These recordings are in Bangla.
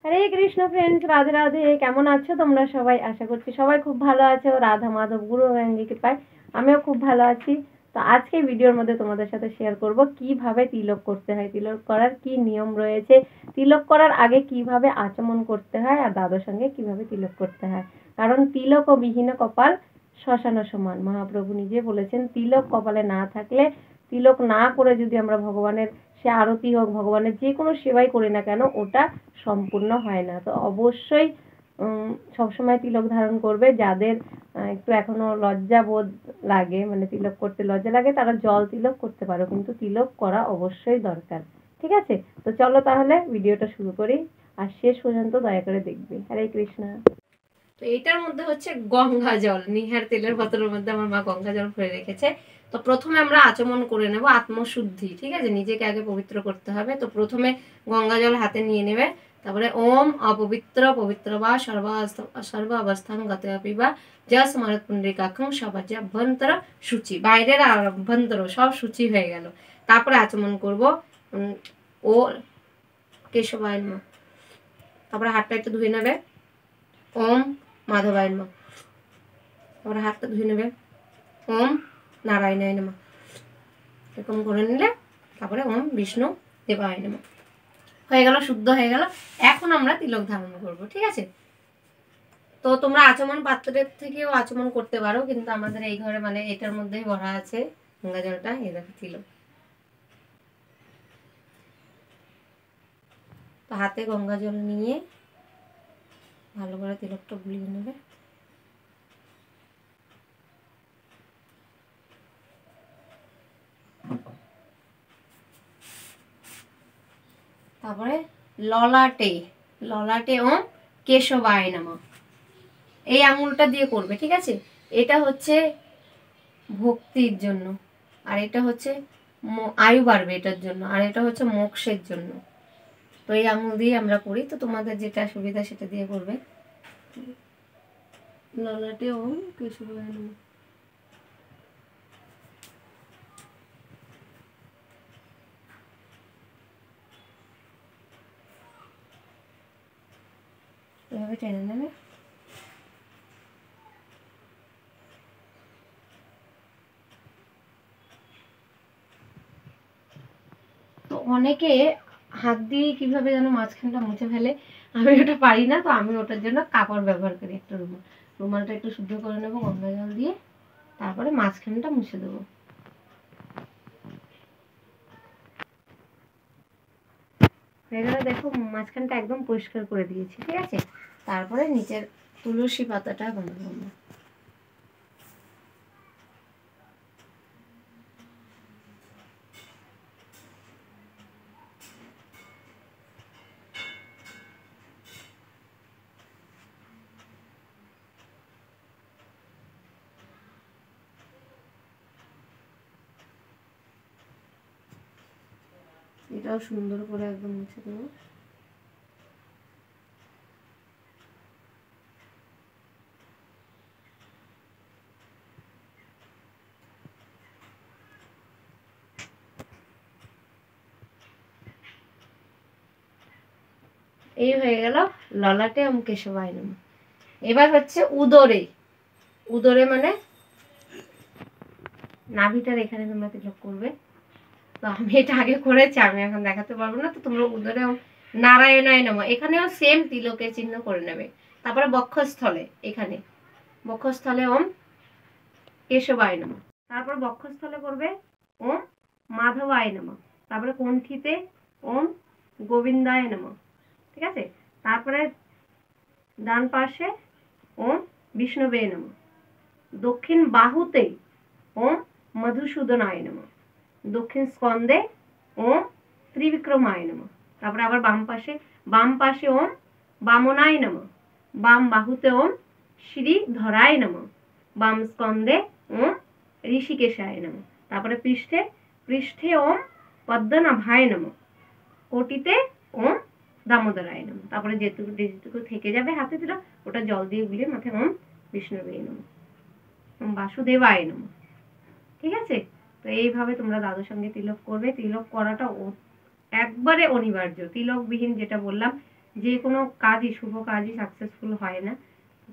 হরে কৃষ্ণ ফ্রেন্ডস, রাধে রাধে। কেমন আছো তোমরা সবাই? আশা করছি সবাই খুব ভালো আছো। রাধা মাধব গুরু গঙ্গে কৃপায় আমিও খুব ভালো আছি। তো আজকে ভিডিওর মধ্যে তোমাদের সাথে শেয়ার করব কিভাবে তিলক করতে হয়, তিলক করার কি নিয়ম রয়েছে, তিলক করার আগে কিভাবে আচমন করতে হয়, আর দাদার সঙ্গে কিভাবে তিলক করতে হয়। কারণ তিলক ও বিহীন কপাল শ্মশান সমান। মহাপ্রভু নিজে বলেছেন তিলক কপালে না থাকলে, তিলক না করে যদি আমরা ভগবানের সে আরতি হোক, ভগবানের যে কোনো সেবাই করি না কেন, ওটা সম্পূর্ণ হয় না। তো অবশ্যই সবসময় তিলক ধারণ করবে। যাদের একটু এখনো লজ্জা বোধ লাগে, মানে তিলক করতে লজ্জা লাগে, তারা জল তিলক করতে পারো, কিন্তু তিলক করা অবশ্যই দরকার। ঠিক আছে, তো চলো তাহলে ভিডিওটা শুরু করি, আর শেষ পর্যন্ত দয়া করে দেখবে। হরে কৃষ্ণ। তো এইটার মধ্যে হচ্ছে গঙ্গা জল, নিহার তেলের বোতলের মধ্যে আমার মা গঙ্গা জল ভরে রেখেছে। তো প্রথমে আমরা আচমন করে নেব, আত্মশুদ্ধি। ঠিক আছে, নিজেকে আগে পবিত্র করতে হবে। তো প্রথমে গঙ্গা জল হাতে নিয়ে নেবে, তারপরে ওম অপবিত্র পবিত্র বা সর্ব অবস্থান গতপি বা যা স্মারত পুণ্ডরিকাক্ষং সবাজ্য অভ্যন্তর সূচি, বাইরের আর অভ্যন্তর সব সূচি হয়ে গেল। তারপরে আচমন করব ও কেশবায় নমঃ। তারপরে হাতটা একটু ধুয়ে নেবে, ওম মাধবায় নমঃ। তারপরে হাতটা ধুয়ে নেবে, ওম নারায়ণায় নমঃ। এরকম করে নিলে তারপরে ওম বিষ্ণু দেবায় নমঃ। হয়ে গেল, শুদ্ধ হয়ে গেল। এখন আমরা তিলক ধারণ করব। ঠিক আছে, তো তোমরা আচমন পাত্রের থেকেও আচমন করতে পারো, কিন্তু আমাদের এই ঘরে মানে এটার মধ্যেই ভরা আছে গঙ্গা জলটা। এই দেখো তিলক। তো হাতে গঙ্গা জল নিয়ে ভালো করে তিলকটা বুলিয়ে নেবে। তারপরে ললাটে ললাটে ওম কেশবায় নমঃ, এই আঙুলটা দিয়ে করবে। ঠিক আছে, এটা হচ্ছে ভক্তির জন্য, আর এটা হচ্ছে আয়ু বাড়বে এটার জন্য, আর এটা হচ্ছে মোক্ষের জন্য। তো এই আঙুল দিয়ে আমরা করি। তো তোমাদের যেটা সুবিধা সেটা দিয়ে করবে। ললাটে ওম কেশবায় নমঃ। এভাবে টেনে নেবে। তো অনেকে হাত দিয়ে কিভাবে যেন মাঝখানটা মুছে ফেলে, আমি ওটা পারি না। তো আমি ওটার জন্য কাপড় ব্যবহার করি, একটা রুমালটা একটু শুদ্ধ করে নেবো গঙ্গা জল দিয়ে, তারপরে মাঝখানটা মুছে দেবো। হয়ে গেলে দেখো, মাঝখানটা একদম পরিষ্কার করে দিয়েছি। ঠিক আছে, তারপরে নিচের তুলসী পাতাটা বানাবো আমরা। এটাও সুন্দর করে একদম মুছে দেবো। এই হয়ে গেল ললাটে ওম কেশবায় নমঃ। এবার হচ্ছে উদরে। উদরে মানে নাভিটার এখানে তোমরা তিলক করবে। তো আমি এটা আগে করেছি, আমি এখন দেখাতে পারবো না। তো তোমরা উদরে নারায়ণায় নমঃ, এখানেও সেম তিলকের চিহ্ন করে নেবে। তারপরে বক্ষস্থলে, এখানে বক্ষস্থলে ওম কেশবায় নমঃ। তারপর বক্ষস্থলে করবে ওম মাধবায় নমঃ। তারপরে কণ্ঠিতে ওম গোবিন্দায় নমঃ। ঠিক আছে, তারপরে ডান পাশে ওম বিষ্ণবে নমঃ। দক্ষিণ বাহুতে ওম মধুসূদনায় নমঃ। দক্ষিণ স্কন্ধে ওম ত্রিবিক্রমায় নমঃ। তারপরে আবার বাম পাশে ওম বামনায় নমঃ। বাম বাহুতে ওম শ্রীধরায় নমঃ। বাম স্কন্ধে ওম ঋষিকেশায় নমঃ। তারপরে পৃষ্ঠে ওম পদ্মনাভায় নমঃ। কোটিতে ওম দামোদরায় নমঃ। তারপরে যেটুকু থেকে যাবে হাতে দিল, ওটা জল দিয়ে গুলিয়ে মাথায় ওম বিষ্ণুবে নমঃ, ওম বাসুদেবায় নমঃ। ঠিক আছে, তো এইভাবে তোমরা দাদুর সঙ্গে তিলক করবে। তিলক করাটা একবারে অনিবার্য। তিলকবিহীন যেটা বললাম, যে কোনো কাজই, শুভ কাজই সাকসেসফুল হয় না।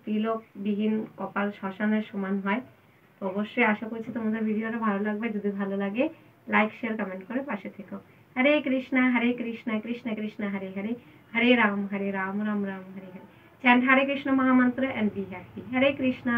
তিলকবিহীন কপাল শ্মশানের সমান হয়। তো অবশ্যই আশা করছি তোমাদের ভিডিওটা ভালো লাগবে। যদি ভালো লাগে লাইক শেয়ার কমেন্ট করে পাশে থেকো। হরে কৃষ্ণা কৃষ্ণ কৃষ্ণ হরে হরে, হরে রাম রাম রাম হরে হরে। চ্যান্ট হরে কৃষ্ণ মহামন্ত্র and be happy. Hare Krishna.